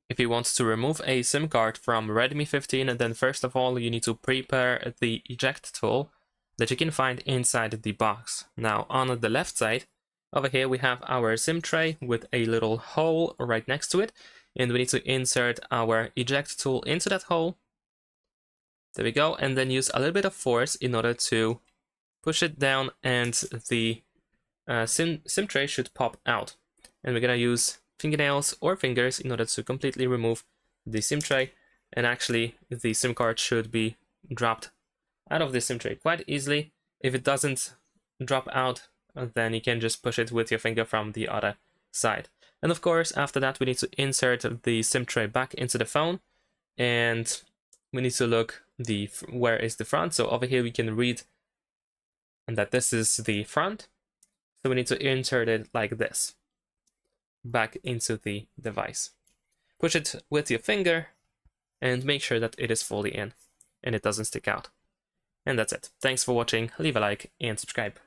If you want to remove a SIM card from Redmi 15, then first of all you need to prepare the eject tool that you can find inside the box. Now on the left side, over here we have our SIM tray with a little hole right next to it, and we need to insert our eject tool into that hole. There we go, and then use a little bit of force in order to push it down, and the SIM tray should pop out. And we're gonna use fingernails or fingers in order to completely remove the SIM tray, and actually the SIM card should be dropped out of the SIM tray quite easily. If it doesn't drop out, then you can just push it with your finger from the other side. And of course, after that, we need to insert the SIM tray back into the phone, and we need to look where is the front. So over here we can read that this is the front. So we need to insert it like this, back into the device. Push it with your finger and make sure that it is fully in and it doesn't stick out. And that's it. Thanks for watching, leave a like and subscribe.